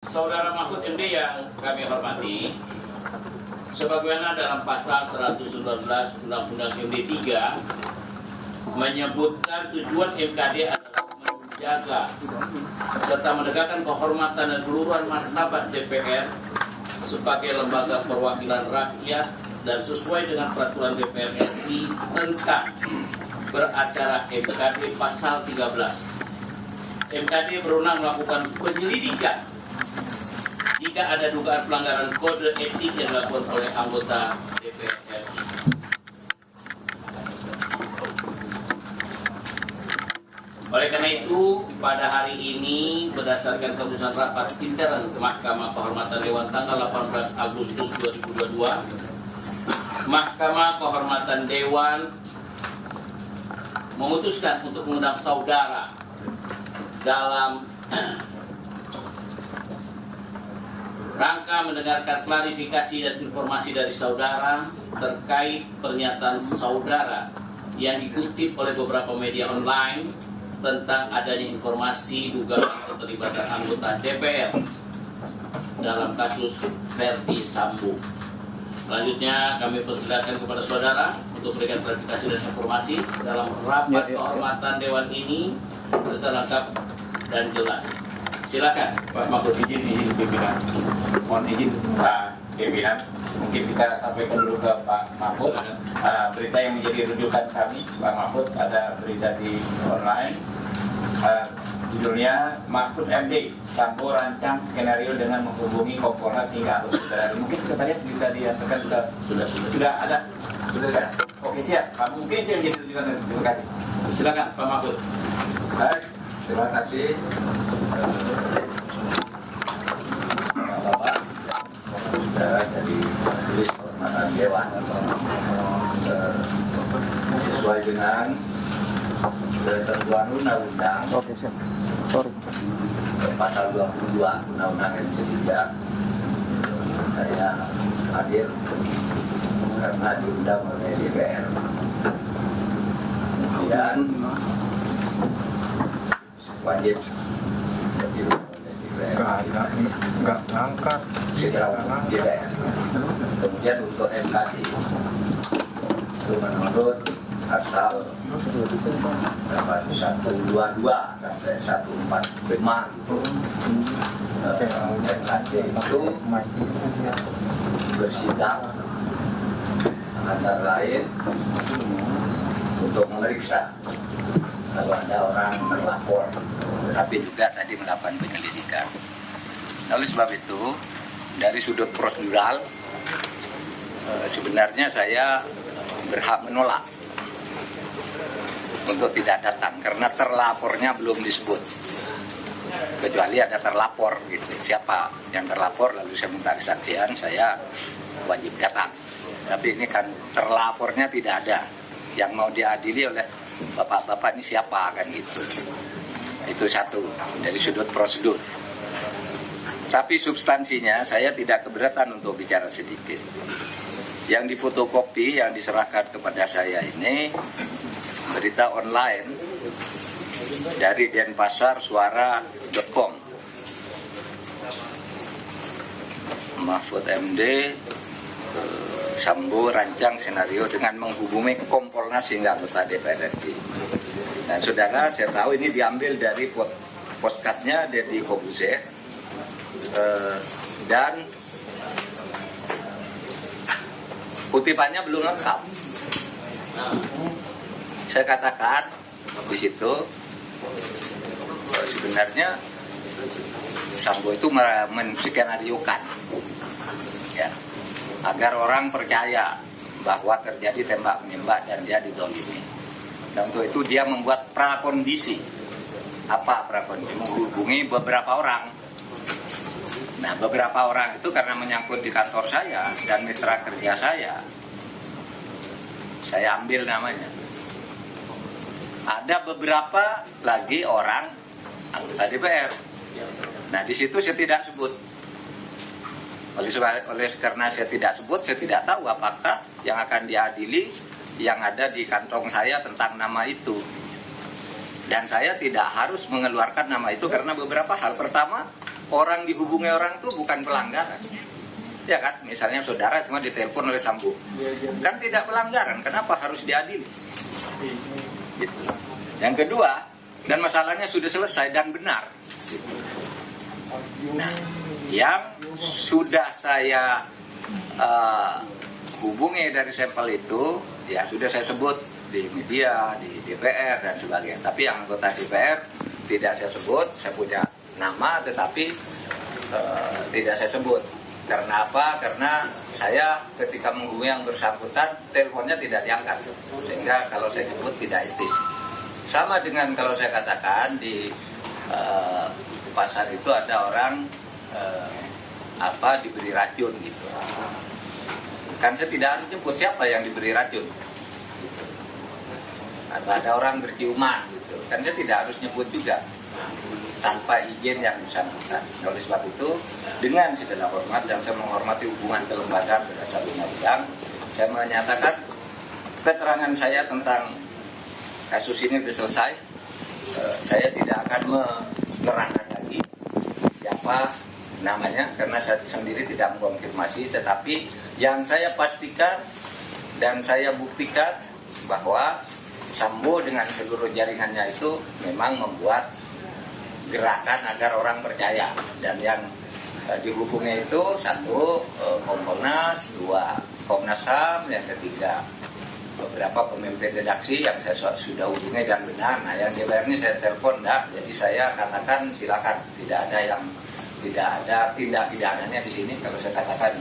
Saudara Mahfud MD yang kami hormati, sebagaimana dalam pasal 119 Undang-Undang MD 3 menyebutkan tujuan MKD adalah menjaga serta menegakkan kehormatan dan keluhuran martabat DPR sebagai lembaga perwakilan rakyat dan sesuai dengan peraturan DPR RI tentang beracara MKD pasal 13. MKD berwenang melakukan penyelidikan jika ada dugaan pelanggaran kode etik yang dilakukan oleh anggota DPR RI. Oleh karena itu, pada hari ini berdasarkan keputusan rapat intern Mahkamah Kehormatan Dewan tanggal 18 Agustus 2022, Mahkamah Kehormatan Dewan memutuskan untuk mengundang saudara dalam rangka mendengarkan klarifikasi dan informasi dari saudara terkait pernyataan saudara yang dikutip oleh beberapa media online tentang adanya informasi dugaan keterlibatan anggota DPR dalam kasus Verdi Sambo. Selanjutnya kami persilakan kepada saudara untuk memberikan klarifikasi dan informasi dalam rapat kehormatan Dewan ini secara lengkap dan jelas. Silakan Pak Mahfud. Izin pimpinan. Mohon izin Pak pimpinan. Mungkin kita sampaikan dulu ke Pak Mahfud. Berita yang menjadi rujukan kami Pak Mahfud, ada berita di online. Judulnya Mahfud MD Sambo rancang skenario dengan menghubungi Kompolnas hingga Agustus. Mungkin sekretariat bisa diantarkan sudah ada. Oke, siap Pak. Mungkin itu yang jadi rujukan. Terima kasih. Silakan Pak Mahfud. Baik, terima kasih Bapak saudara dari Majelis Kehormatan Dewan. Sesuai dengan ketentuan undang-undang pasal 22 Undang-Undang MD 3, saya hadir karena diundang oleh DPR. Kemudian wajib oleh DPR segera DPR. Kemudian untuk MKD itu menurut pasal 122 sampai 145 itu MKD itu bersidang antara lain untuk memeriksa kalau ada orang terlapor, tapi juga tadi melakukan penyelidikan. Oleh sebab itu, dari sudut prosedural, sebenarnya saya berhak menolak untuk tidak datang karena terlapornya belum disebut, kecuali ada terlapor gitu. Siapa yang terlapor lalu saya minta kesaksian, saya wajib datang. Tapi ini kan terlapornya tidak ada, yang mau diadili oleh bapak-bapak ini siapa kan gitu. Itu satu dari sudut prosedur. Tapi substansinya saya tidak keberatan untuk bicara sedikit. Yang difotokopi yang diserahkan kepada saya ini berita online dari denpasarsuara.com. Mahfud MD Sambo rancang senario dengan menghubungi Kompolnas hingga anggota DPR RI. Nah, saudara, saya tahu ini diambil dari postcardnya Deddy Corbuzier dan kutipannya belum lengkap. Saya katakan di situ sebenarnya Sambo itu menskenariokan, ya, agar orang percaya bahwa terjadi tembak menembak dan dia didolimi. Dan untuk itu dia membuat prakondisi. Apa prakondisi? Menghubungi beberapa orang. Nah, beberapa orang itu karena menyangkut di kantor saya dan mitra kerja saya ambil namanya. Ada beberapa lagi orang anggota DPR. Nah, di situ saya tidak sebut. Karena saya tidak sebut, saya tidak tahu apakah yang akan diadili yang ada di kantong saya tentang nama itu. Dan saya tidak harus mengeluarkan nama itu karena beberapa hal. Pertama, orang dihubungi orang itu bukan pelanggaran. Ya kan, misalnya saudara cuma ditelepon oleh Sambo, kan tidak pelanggaran, kenapa harus diadili? Gitu. Yang kedua, dan masalahnya sudah selesai dan benar. Nah, yang sudah saya hubungi dari sampel itu, ya sudah saya sebut di media, di DPR dan sebagainya. Tapi yang anggota DPR tidak saya sebut, saya punya nama tetapi tidak saya sebut. Karena apa? Karena saya ketika menghubungi yang bersangkutan, teleponnya tidak diangkat, sehingga kalau saya sebut tidak etis. Sama dengan kalau saya katakan di pasar itu ada orang diberi racun gitu. Kan saya tidak harus nyebut siapa yang diberi racun. Gitu. Atau ada orang berciuman gitu. Kan saya tidak harus nyebut juga tanpa izin yang bersangkutan. Oleh sebab itu, dengan segala hormat dan saya menghormati hubungan kelembagaan berdasar undang-undang, saya menyatakan keterangan saya tentang kasus ini sudah selesai. Saya tidak akan menerangkan lagi siapa namanya karena saya sendiri tidak mengkonfirmasi, tetapi yang saya pastikan dan saya buktikan bahwa Sambo dengan seluruh jaringannya itu memang membuat gerakan agar orang percaya, dan yang dihubungnya itu satu Kompolnas, dua Komnas HAM, yang ketiga beberapa pemimpin redaksi yang saya sudah hubungi dan benar. Nah, yang DPR ini saya telepon enggak, jadi saya katakan silakan, tidak ada tindak pidananya di sini. Kalau saya katakan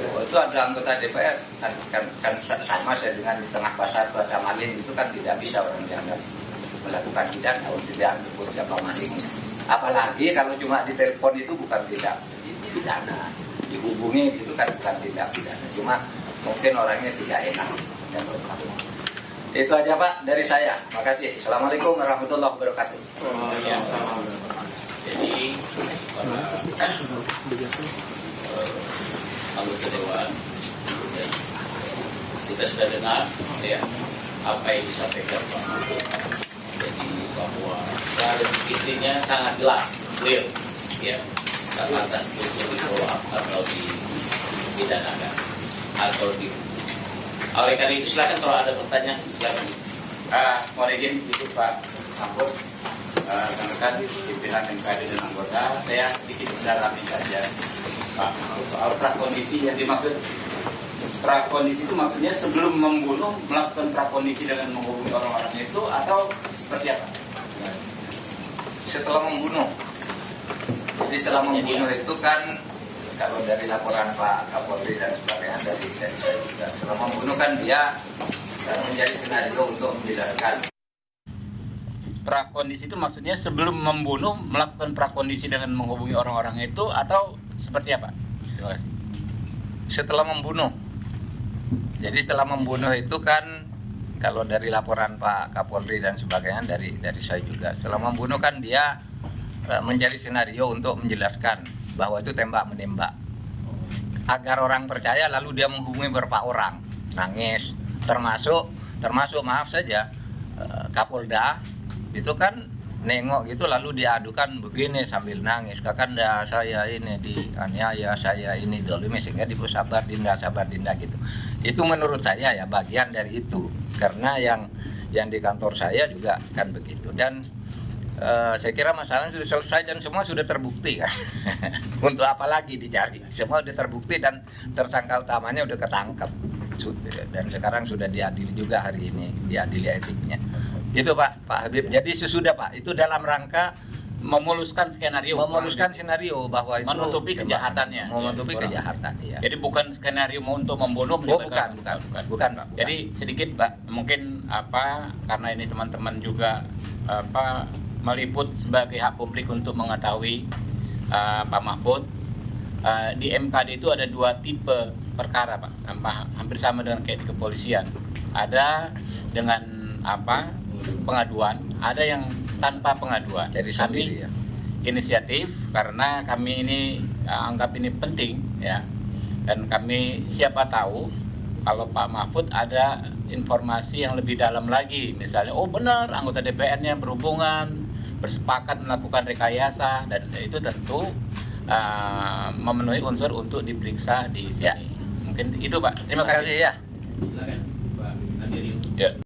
itu ada anggota DPR kan sama saya dengan di tengah pasar baca maling itu kan tidak bisa orang dianggap melakukan pidana untuk dianggap siapa maling. Apalagi kalau cuma ditelepon itu bukan tidak pidana, dihubungi itu kan bukan tidak pidana, cuma mungkin orangnya tidak enak. Itu aja Pak dari saya. Makasih. Assalamualaikum warahmatullahi wabarakatuh. Jadi anggota dewan, kita sudah dengar ya apa yang disampaikan Pak Mahfud. Jadi bahwa intinya sangat jelas, clear, ya, atas untuk di follow up atau dipidanakan atau di. Oleh karena itu silakan kalau ada pertanyaan silakan. Mohon izin itu Pak Mahfud, rekan pimpinan MKD dan anggota, saya sedikit mendalami saja Pak Mahfud soal prakondisi yang dimaksud. Prakondisi itu maksudnya sebelum membunuh melakukan prakondisi dengan menghubungi orang-orang itu atau seperti apa? Setelah membunuh. Jadi setelah membunuh itu kan kalau dari laporan Pak Kapolri dan sebagainya dari saya juga, setelah membunuh kan dia menjadi senario untuk menjelaskan. Prakondisi itu maksudnya sebelum membunuh melakukan prakondisi dengan menghubungi orang-orang itu atau seperti apa? Terima kasih. Setelah membunuh. Jadi setelah membunuh itu kan kalau dari laporan Pak Kapolri dan sebagainya dari saya juga, setelah membunuh kan dia mencari senario untuk menjelaskan bahwa itu tembak menembak agar orang percaya, lalu dia menghubungi beberapa orang, nangis, termasuk maaf saja Kapolda itu kan nengok gitu, lalu diadukan begini sambil nangis, kakanda saya ini dianiaya, saya ini dolimi, sehingga sabar dinda gitu. Itu menurut saya ya bagian dari itu, karena yang di kantor saya juga kan begitu. Dan saya kira masalahnya sudah selesai dan semua sudah terbukti kan. Untuk apa lagi dicari, semua sudah terbukti dan tersangka utamanya sudah ketangkap, dan sekarang sudah diadili juga hari ini, diadili etiknya. Itu Pak Habib. Jadi sesudah Pak, itu dalam rangka memuluskan skenario bahwa itu menutupi kejahatannya. Menutupi kejahatan, ya. Jadi bukan skenario untuk membunuh. Bukan Pak. Jadi sedikit Pak, mungkin karena ini teman-teman juga meliput sebagai hak publik untuk mengetahui Pak Mahfud. Di MKD itu ada dua tipe perkara Pak, hampir sama dengan kayak di kepolisian. Ada dengan pengaduan, ada yang tanpa pengaduan. Jadi kami ya. Inisiatif karena kami ini anggap ini penting ya, dan kami siapa tahu kalau Pak Mahfud ada informasi yang lebih dalam lagi, misalnya benar anggota DPR-nya berhubungan bersepakat melakukan rekayasa, dan itu tentu memenuhi unsur untuk diperiksa di sini. Ya. Mungkin itu Pak. Terima kasih ya. Silakan Pak Andiriu. Ya.